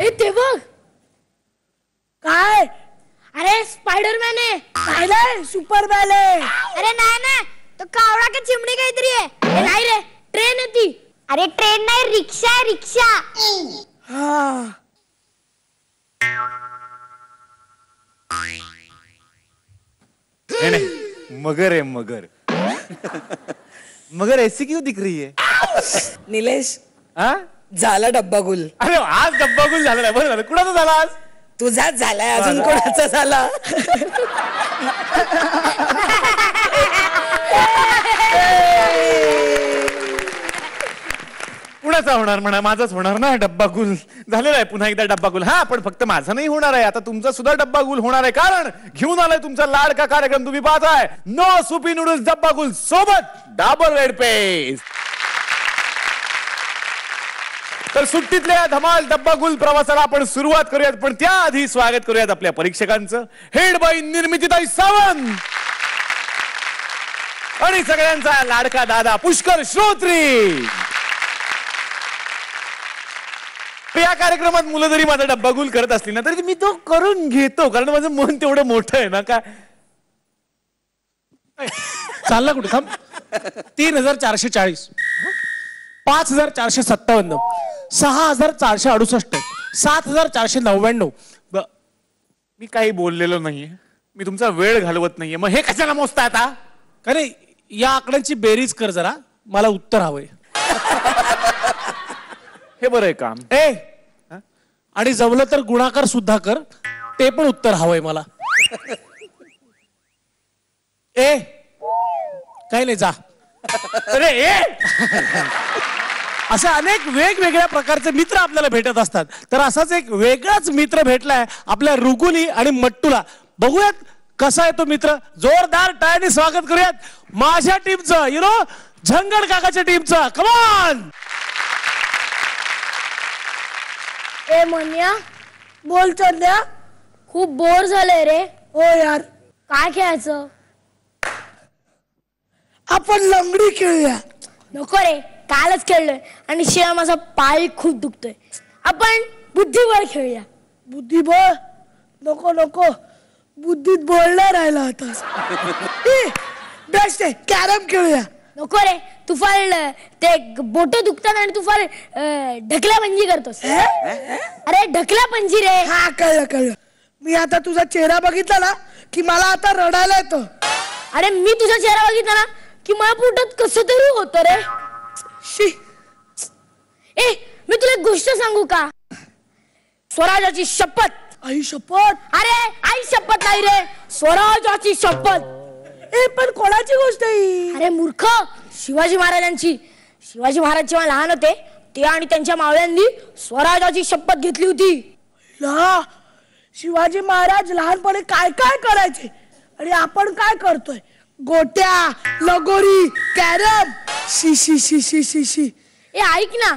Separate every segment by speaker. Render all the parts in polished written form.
Speaker 1: ए ते बघ काय. अरे स्पायडरमॅन आहे. पाहिलंय सुपरमॅन आहे.
Speaker 2: अरे नाही ना तो कावळा का चिमणी काहीतरी आहे.
Speaker 1: नाही रे ट्रेन आहे ती.
Speaker 2: अरे ट्रेन नाही रिक्षा आहे रिक्षा.
Speaker 3: मगर है मगर. मगर ऐसी क्यों दिख रही है?
Speaker 4: निलेश
Speaker 3: हा
Speaker 4: झाला डब्बा गुल.
Speaker 3: अरे आज डब्बा गुल झाला नाही. बरं झालं. कुणाचा झाला आज?
Speaker 4: तुझाच झालाय. अजून कोणाचा झाला?
Speaker 3: कुणाचा होणार म्हणा. माझाच होणार ना डब्बा गुल. झालेला आहे पुन्हा एकदा डब्बा गुल. हा पण फक्त माझा नाही होणार आहे. आता तुमचा सुद्धा डब्बा गुल होणार आहे. कारण घेऊन आलाय तुमचा लाडका कार्यक्रम. तुम्ही पाहताय नो सुपी नूडल्स डब्बा गुल सोबत डाबर रेड पेस्ट. तर सुट्टीतल्या धमाल डब्बा गुल प्रवासाला आपण सुरुवात करूयात. पण त्याआधी स्वागत करूयात आपल्या परीक्षकांचं. हेड बाई निर्मितीताई सावंत आणि सगळ्यांचा लाडका दादा पुष्कर श्रोत्री. या कार्यक्रमात मुलं जरी माझा डब्बा गुल करत असली ना तरी मी तो करून घेतो. कारण माझं मन तेवढं मोठं आहे ना. का
Speaker 5: चालला कुठे? थांब. 3440 5457 6468 7499.
Speaker 3: मी काही बोललेलो नाहीये. मी तुमचा वेळ घालवत नाहीये. मग हे कशाला मोजता आता?
Speaker 5: अरे या आकड्यांची बेरीज कर जरा. मला उत्तर हवंय.
Speaker 3: हे बरं आहे काम.
Speaker 5: आणि जमलं तर गुणाकार सुद्धा कर. ते पण उत्तर हवंय मला. काही नाही जा.
Speaker 3: अरे
Speaker 5: असे अनेक वेगवेगळ्या प्रकारचे मित्र आपल्याला भेटत असतात. तर असाच एक वेगळाच मित्र भेटलाय आपल्या रुगुली आणि मट्टूला. बघूयात कसा आहे तो मित्र. जोरदार टाळ्यांनी स्वागत करूयात माझ्या टीमचं. झंगड काकाच्या टीमचं. कमॉन.
Speaker 1: ए मन्या बोल. चंद्या खूप बोर झालंय रे. हो यार काय खेळायचं? आपण लंगडी खेळूया. नको रे कालच खेळलोय आणि शिवाय माझा पाय खूप दुखतोय. आपण बुद्धिबळ खेळूया. बुद्धिबळ नको नको. बुद्धीत बोल नाही राहिला आता. बेस्ट आहे कॅरम खेळूया. नको रे तू फार ते बोट दुखतात आणि तू फार ढकल्या पंजी करतोस. अरे ढकल्या पंजी रे. हा कळलं कळलं. मी आता तुझा चेहरा बघितला ना की मला आता रडायला येतं. अरे मी तुझा चेहरा बघितला ना की माझ्या पोटात कसं तरी होतं रे. ए मी तुला एक गोष्ट सांगू का? स्वराजाची शपथ. आई शपथ? अरे आई शपथ नाही रे. स्वराजाची शपथ. ए पण कोणाची गोष्ट आहे? अरे मूर्ख शिवाजी महाराजांची. शिवाजी महाराज जेव्हा लहान होते ते आणि त्यांच्या मावळ्यांनी स्वराजाची शपथ घेतली होती. शिवाजी महाराज लहानपणी काय काय करायचे आणि आपण काय करतोय? गोट्या लगोरी कॅरम. शी शी शी शी शी शी. ए ऐक ना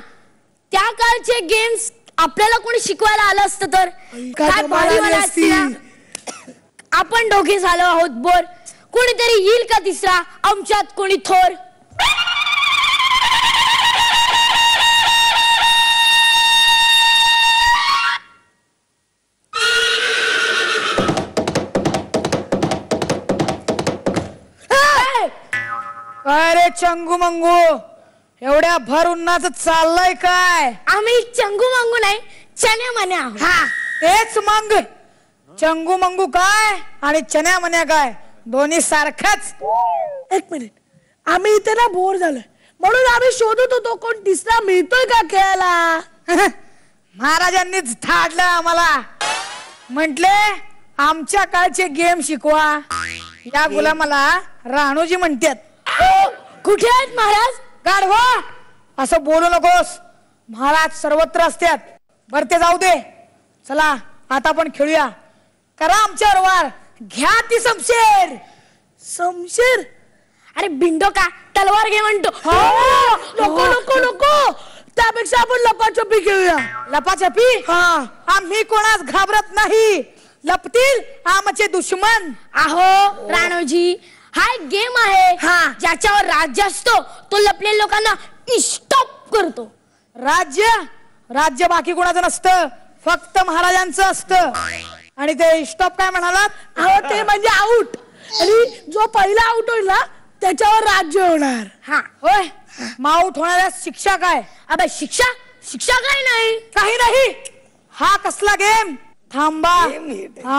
Speaker 1: त्या काळचे गेम्स आपल्याला कोणी शिकवायला आलं असतं तर काय भारी वाला असती ना. आपण दोघे झालो आहोत बोर. कोणीतरी येईल का तिसरा? आमच्यात कोणी थोर?
Speaker 4: काय रे चंगू मंगू एवढ्या भर उन्हाचं चाललंय काय?
Speaker 1: आम्ही चंगू मंगू नाही चण्या मन्या.
Speaker 4: हा तेच मग. चंगू मंगू काय आणि चण्या मन्या काय दोन्ही सारखाच.
Speaker 1: एक मिनिट आम्ही इथे ना बोर झालोय म्हणून आम्ही शोधत होतो कोण तिसरा मिळतोय का खेळायला.
Speaker 4: महाराजांनीच थाडलं आम्हाला. म्हटले आमच्या काळचे गेम शिकवा. या गुलामाला राणूजी म्हणतात.
Speaker 1: कुठे आहेत महाराज?
Speaker 4: गाढवा असं बोलू नकोस. महाराज सर्वत्र असतात. बर ते जाऊ दे. चला आता आपण खेळूया. करा आमच्यावर वार. घ्या ती शमशेर.
Speaker 1: शमशेर? अरे बिंडो का तलवार घे म्हणतो. नको नको नको. त्यापेक्षा आपण लपाछपी खेळूया.
Speaker 4: लपाछपी? हा. आम्ही कोणास घाबरत नाही. लपतील आमचे दुश्मन.
Speaker 1: अहो राणोजी हा एक गेम आहे ज्याच्यावर राज्य असतो तो लपलेल्या लोकांना स्टॉप करतो.
Speaker 4: राज्य? राज्य बाकी कोणाचं नसतं. फक्त महाराजांचं असतं. आणि ते स्टॉप काय म्हणालात?
Speaker 1: अहो ते म्हणजे आऊट. आणि जो पहिला आऊट होईल ना त्याच्यावर राज्य होणार.
Speaker 4: हा होय. मग आऊट होणाऱ्या शिक्षा काय?
Speaker 2: अबे शिक्षा शिक्षा काही नाही.
Speaker 4: काही नाही. हा कसला गेम? थांबा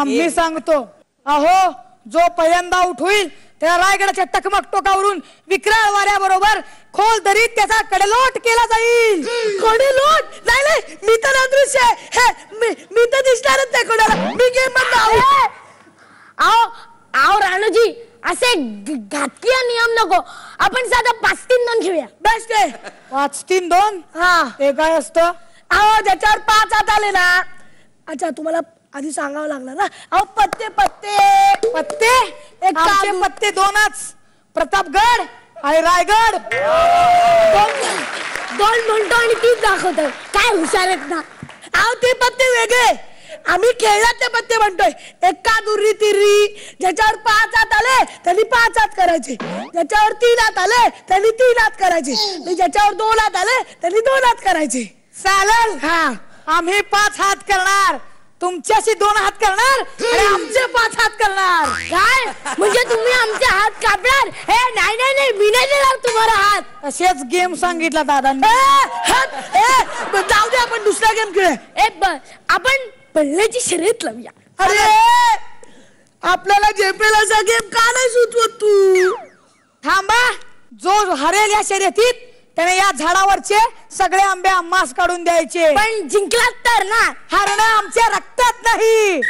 Speaker 4: मी सांगतो. अहो जो पहिल्यांदा आऊट होईल त्याला रायगडाच्या टकमक टोकावरून विक्राळ वाऱ्याबरोबर खोल दरीत त्याचा कडेलोट केला जाईल.
Speaker 1: कडेलोट? नाही नाही, मी तर अदृश्य आहे. मी तर दिसणारच नाही कोणाला. मी गेम मध्ये आऊट.
Speaker 2: आओ आओ राणूजी, असे घातकीय नियम नको. आपण साधा 5-3-2 खेळूया.
Speaker 1: बेस्ट आहे.
Speaker 4: 5-3-2.
Speaker 1: हा
Speaker 4: ते काय असतं?
Speaker 1: अहो ज्याच्यावर 5 हात आले ना. अच्छा तुम्हाला आधी सांगावं लागणार ना. अहो पत्ते पत्ते
Speaker 4: पत्ते.
Speaker 1: एक
Speaker 4: आमचे
Speaker 1: कागद.
Speaker 4: पत्ते 2च. प्रतापगड आणि रायगड.
Speaker 2: दोन म्हणतो आणि 3 दाखवतो. काय हुशार आहेत ना.
Speaker 1: अहो ते पत्ते वेगळे. आम्ही खेळलात ते पत्ते म्हणतोय. एका दुर्री तिर्री. ज्याच्यावर 5 हात आले त्यांनी 5 हात करायचे. ज्याच्यावर 3 हात आले त्यांनी 3 हात करायचे. आणि ज्याच्यावर 2 हात आले त्यांनी 2 हात करायचे.
Speaker 4: चालेल.
Speaker 1: हा
Speaker 4: आम्ही 5 हात करणार. तुमच्याशी 2 हात करणार आणि आमचे 5 हात करणार.
Speaker 2: काय म्हणजे तुम्ही आमचे हात कापणार? हे नाही नाही नाही, मी नाही देणार तुम्हाला हात.
Speaker 4: असेच गेम सांगितला दादांनी.
Speaker 1: जाऊ दे आपण दुसरा गेम खेळूया.
Speaker 2: आपण पडल्याची शर्यत लावूया.
Speaker 1: अरे आपल्याला झेपेल असा गेम का नाही सुचवत तू?
Speaker 4: थांबा. जो हरेल या शर्यतीत त्याने या झाडावरचे सगळे आंबे आम्हास काढून द्यायचे.
Speaker 2: पण जिंकलात तर ना.
Speaker 4: हरणं आमच्या रक्तात नाही.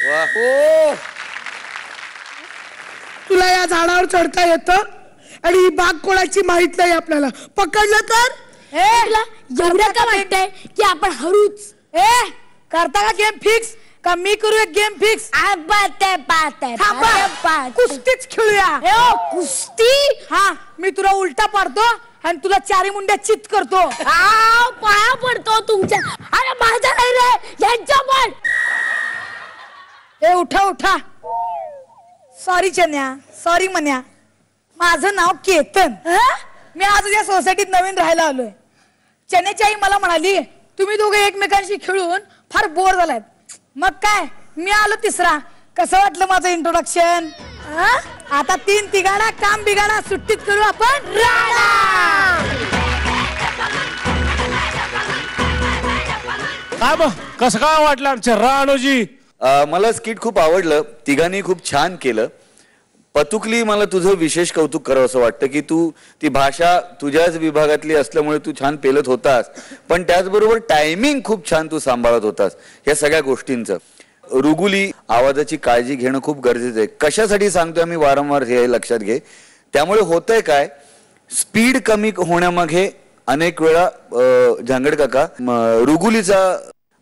Speaker 1: तुला या झाडावर चढता येतं आणि ही बाग कोणाची माहित नाही आपल्याला. पकडलं तर
Speaker 2: तुला एवढं का वाटतंय की आपण हरूच?
Speaker 4: करता का गेम फिक्स? का मी करू एक गेम फिक्स? कुस्तीच खेळूया.
Speaker 2: कुस्ती?
Speaker 4: हा मी तुला उलटा पाडतो आणि तुला 4 मुंड्या चित करतो.
Speaker 2: पाया पडतो तुमच्या. अरे माझा नाही रे, यांच्या पण.
Speaker 4: उठा उठा. Sorry Chanya, sorry Manya. माझं नाव केतन. मी आज या सोसायटीत नवीन राहायला आलोय. चन्याची आई मला म्हणाली तुम्ही दोघे एकमेकांशी खेळून फार बोर झालात. मग काय मी आलो तिसरा. कसं वाटलं माझं इंट्रोडक्शन? आता 3 तिघाडा काम बिघाडा सुट्टीत करू आपण.
Speaker 5: काय मग कसं काय वाटलं आमच्या राणूजी?
Speaker 6: मला स्किट खूप आवडलं. तिघांनी खूप छान केलं. पतुकली मला तुझं विशेष कौतुक करावं असं वाटतं की तू ती भाषा तुझ्याच विभागातली असल्यामुळे तू छान पेलत होतास. पण त्याचबरोबर टायमिंग खूप छान तू सांभाळत होतास. या सगळ्या गोष्टींचं. रुगुली आवाजाची काळजी घेणं खूप गरजेचं आहे. कशासाठी सांगतोय आम्ही वारंवार हे लक्षात घे. त्यामुळे होतंय काय, स्पीड कमी होण्यामागे अनेक वेळा झांगड काका रुगुलीचा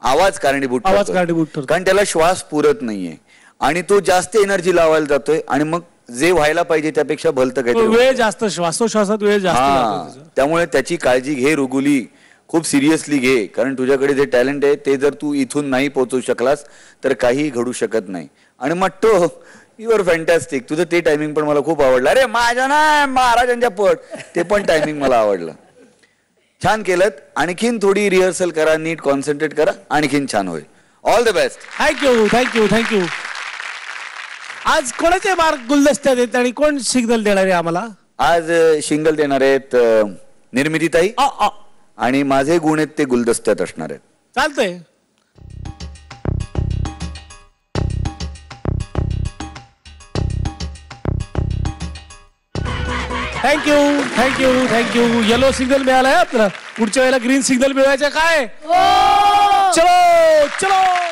Speaker 6: आवाज कारणीभूत ठरतो. कारण त्याला श्वास पुरत नाहीये आणि तो जास्त एनर्जी लावायला जातोय आणि मग जे व्हायला पाहिजे त्यापेक्षा भलतं काही
Speaker 5: वेळ जास्त श्वासोश्वासात वेळ जास्त.
Speaker 6: त्यामुळे त्याची काळजी घे रुगुली. खूप सिरियसली घे. कारण तुझ्याकडे जे टॅलेंट आहे ते जर तू इथून नाही पोहोचू शकलास तर काही घडू शकत नाही. आणि मट्टो यू आर फॅन्टॅस्टिक. तुझं ते टायमिंग पण मला खूप आवडलं. अरे माझ्या ना महाराजांच्या पट ते पण टायमिंग मला आवडलं. छान केलं. आणखीन थोडी रिहर्सल करा, नीट कॉन्सन्ट्रेट करा, आणखीन छान होईल. All the best.
Speaker 5: Thank you thank you thank you. आज कोणाचे मार्क गुलदस्त्यात आहेत आणि कोण सिग्नल देणार आहे आम्हाला?
Speaker 6: आज शिंगल देणार आहेत निर्मितीताई आणि माझे गुण आहेत ते गुलदस्त्यात असणार आहेत.
Speaker 5: चालतंय. Thank you thank you thank you. Yellow signal मिळालाय आपलं. पुढच्या वेळेला ग्रीन सिग्नल मिळवायचं काय? चलो चलो.